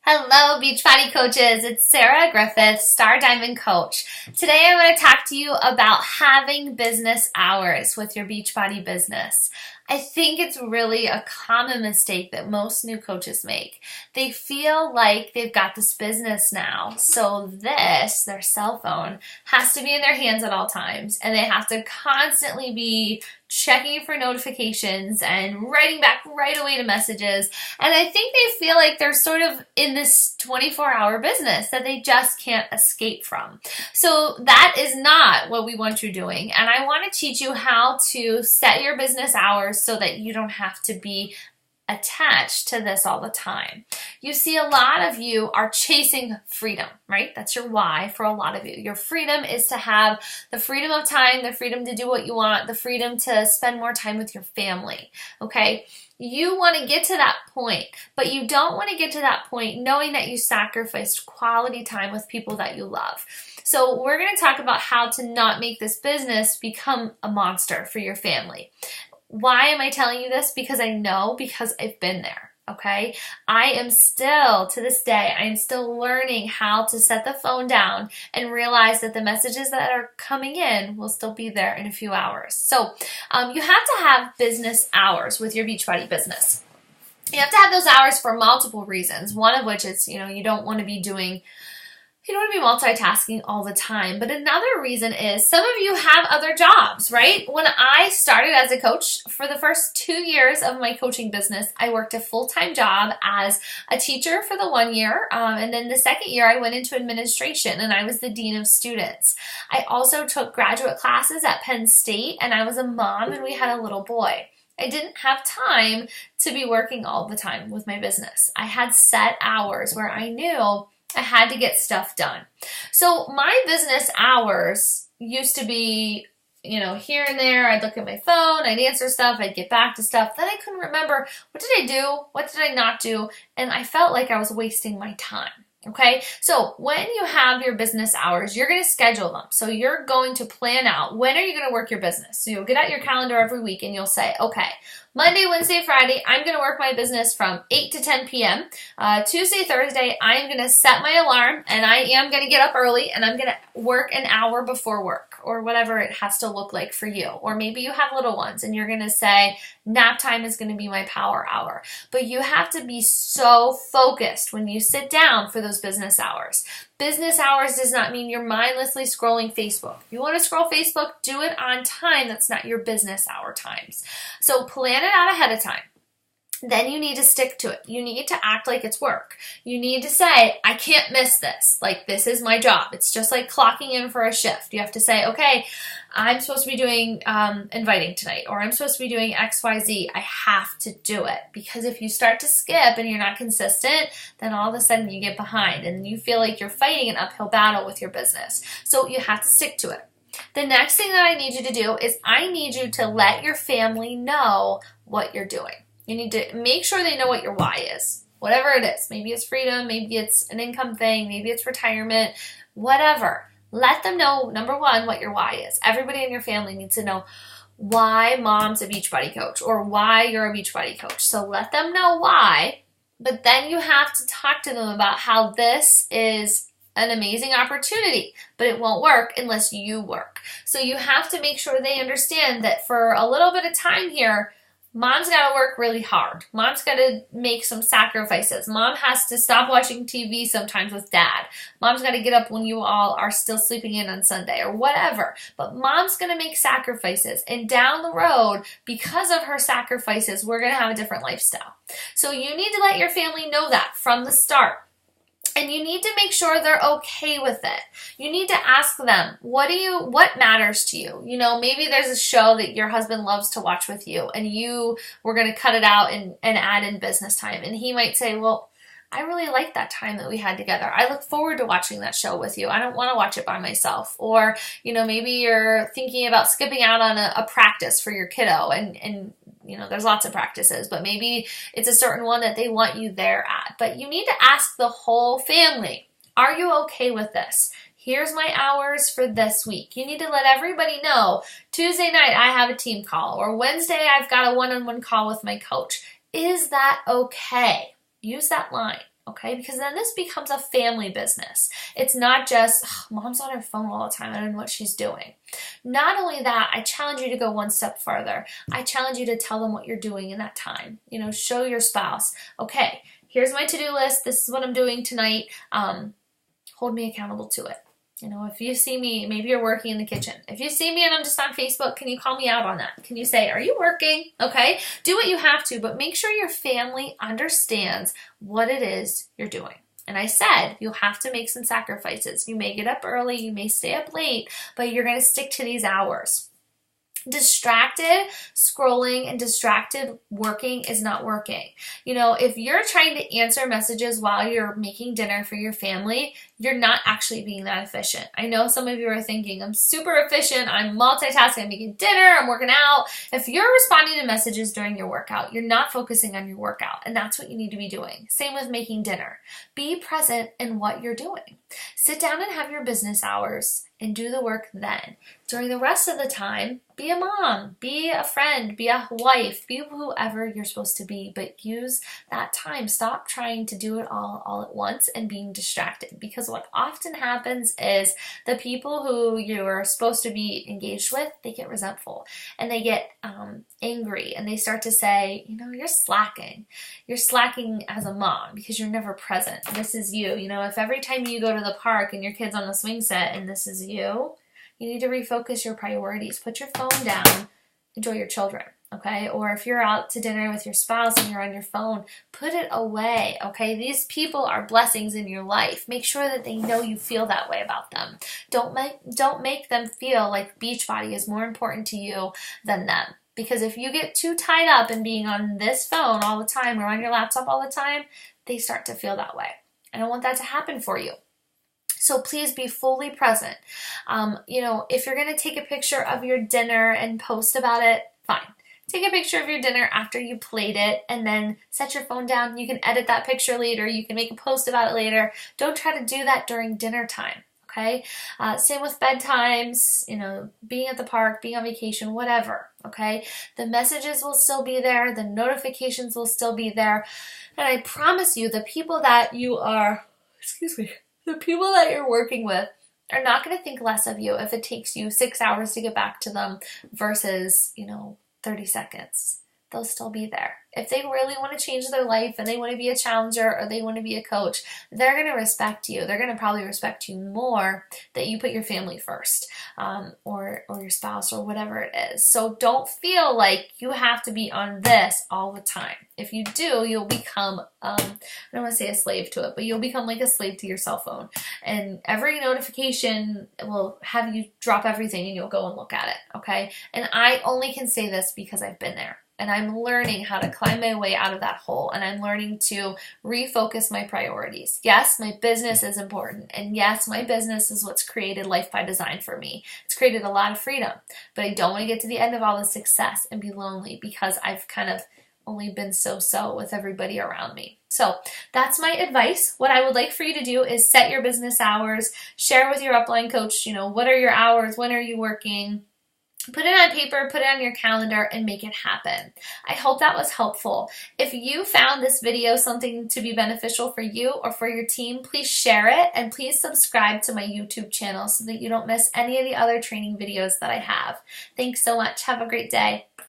Hello, Beachbody coaches. It's Sarah Griffith, Star Diamond Coach. Today I'm going to talk to you about having business hours with your Beachbody business. I think it's really a common mistake that most new coaches make. They feel like they've got this business now, so their cell phone, has to be in their hands at all times, and they have to constantly be checking for notifications and writing back right away to messages. And I think they feel like they're sort of in this 24-hour business that they just can't escape from. So that is not what we want you doing. And I want to teach you how to set your business hours so that you don't have to be attached to this all the time. You see, a lot of you are chasing freedom, right? That's your why for a lot of you. Your freedom is to have the freedom of time, the freedom to do what you want, the freedom to spend more time with your family, okay? You want to get to that point, but you don't want to get to that point knowing that you sacrificed quality time with people that you love. So we're going to talk about how to not make this business become a monster for your family. Why am I telling you this? Because I've been there, okay? I am still, to this day, I am still learning how to set the phone down and realize that the messages that are coming in will still be there in a few hours. So you have to have business hours with your Beachbody business. You have to have those hours for multiple reasons. One of which is, you don't want to be multitasking all the time. But another reason is some of you have other jobs, right? When I started as a coach, for the first 2 years of my coaching business, I worked a full-time job as a teacher for the 1 year. And then the second year, I went into administration and I was the dean of students. I also took graduate classes at Penn State, and I was a mom and we had a little boy. I didn't have time to be working all the time with my business. I had set hours where I knew I had to get stuff done. So my business hours used to be, here and there. I'd look at my phone, I'd answer stuff, I'd get back to stuff. Then I couldn't remember, what did I do? What did I not do? And I felt like I was wasting my time. Okay, so when you have your business hours, you're going to schedule them. So you're going to plan out, when are you going to work your business? So you'll get out your calendar every week and you'll say, okay, Monday, Wednesday, Friday, I'm going to work my business from 8 to 10 p.m. Tuesday, Thursday, I'm going to set my alarm and I am going to get up early and I'm going to work an hour before work, or whatever it has to look like for you. Or maybe you have little ones and you're going to say, nap time is going to be my power hour. But you have to be so focused when you sit down for those business hours. Business hours does not mean you're mindlessly scrolling Facebook. If you want to scroll Facebook, do it on time. That's not your business hour times. So plan it out ahead of time. Then you need to stick to it. You need to act like it's work. You need to say, I can't miss this. Like, this is my job. It's just like clocking in for a shift. You have to say, okay, I'm supposed to be doing inviting tonight, or I'm supposed to be doing XYZ. I have to do it. Because if you start to skip and you're not consistent, then all of a sudden you get behind and you feel like you're fighting an uphill battle with your business. So you have to stick to it. The next thing that I need you to do is I need you to let your family know what you're doing. You need to make sure they know what your why is, whatever it is. Maybe it's freedom, maybe it's an income thing, maybe it's retirement, whatever. Let them know, number one, what your why is. Everybody in your family needs to know why mom's a Beachbody coach or why you're a Beachbody coach. So let them know why, but then you have to talk to them about how this is an amazing opportunity, but it won't work unless you work. So you have to make sure they understand that for a little bit of time here, Mom's got to work really hard. Mom's got to make some sacrifices. Mom has to stop watching TV sometimes with Dad. Mom's got to get up when you all are still sleeping in on Sunday or whatever. But Mom's going to make sacrifices. And down the road, because of her sacrifices, we're going to have a different lifestyle. So you need to let your family know that from the start. And you need to make sure they're okay with it. You need to ask them, what matters to you? Maybe there's a show that your husband loves to watch with you and you were going to cut it out and add in business time. And he might say, well, I really like that time that we had together. I look forward to watching that show with you. I don't want to watch it by myself. Or, maybe you're thinking about skipping out on a practice for your kiddo and there's lots of practices, but maybe it's a certain one that they want you there at. But you need to ask the whole family, are you okay with this? Here's my hours for this week. You need to let everybody know, Tuesday night I have a team call, or Wednesday I've got a one-on-one call with my coach. Is that okay? Use that line. okay? Because then this becomes a family business. It's not just, oh, mom's on her phone all the time, I don't know what she's doing. Not only that, I challenge you to go one step further. I challenge you to tell them what you're doing in that time. You know, show your spouse, okay, here's my to-do list, this is what I'm doing tonight, hold me accountable to it. You know, if you see me, maybe you're working in the kitchen. If you see me and I'm just on Facebook, can you call me out on that? Can you say, are you working? Okay, do what you have to, but make sure your family understands what it is you're doing. And I said, you'll have to make some sacrifices. You may get up early, you may stay up late, but you're going to stick to these hours. Distracted scrolling and distracted working is not working. You know, if you're trying to answer messages while you're making dinner for your family, you're not actually being that efficient. I know some of you are thinking, I'm super efficient, I'm multitasking, I'm making dinner, I'm working out. If you're responding to messages during your workout, you're not focusing on your workout, and that's what you need to be doing. Same with making dinner. Be present in what you're doing. Sit down and have your business hours and do the work then. During the rest of the time, be a mom, be a friend, be a wife, be whoever you're supposed to be, but use that time. Stop trying to do it all at once and being distracted, because what often happens is the people who you are supposed to be engaged with, they get resentful and they get angry, and they start to say, you know, you're slacking. You're slacking as a mom because you're never present. This is you. You know, if every time you go to the park and your kid's on the swing set and this is you, you need to refocus your priorities. Put your phone down. Enjoy your children, okay? Or if you're out to dinner with your spouse and you're on your phone, put it away, okay? These people are blessings in your life. Make sure that they know you feel that way about them. Don't make them feel like Beachbody is more important to you than them. Because if you get too tied up in being on this phone all the time or on your laptop all the time, they start to feel that way. I don't want that to happen for you. So please be fully present. You know, if you're going to take a picture of your dinner and post about it, fine. Take a picture of your dinner after you plate it and then set your phone down. You can edit that picture later. You can make a post about it later. Don't try to do that during dinner time. Okay? Same with bedtimes, you know, being at the park, being on vacation, whatever. Okay? The messages will still be there. The notifications will still be there. And I promise you, the people that you are, the people that you're working with are not going to think less of you if it takes you 6 hours to get back to them versus, you know, 30 seconds. They'll still be there. If they really want to change their life and they want to be a challenger or they want to be a coach, they're going to respect you. They're going to probably respect you more that you put your family first, or your spouse or whatever it is. So don't feel like you have to be on this all the time. If you do, you'll become, I don't want to say a slave to it, but you'll become like a slave to your cell phone. And every notification will have you drop everything and you'll go and look at it, okay? And I only can say this because I've been there. And I'm learning how to climb my way out of that hole. And I'm learning to refocus my priorities. Yes, my business is important. And yes, my business is what's created Life by Design for me. It's created a lot of freedom. But I don't want to get to the end of all the success and be lonely because I've kind of only been so-so with everybody around me. So that's my advice. What I would like for you to do is set your business hours. Share with your upline coach, you know, what are your hours? When are you working? Put it on paper, put it on your calendar, and make it happen. I hope that was helpful. If you found this video something to be beneficial for you or for your team, please share it, and please subscribe to my YouTube channel so that you don't miss any of the other training videos that I have. Thanks so much. Have a great day.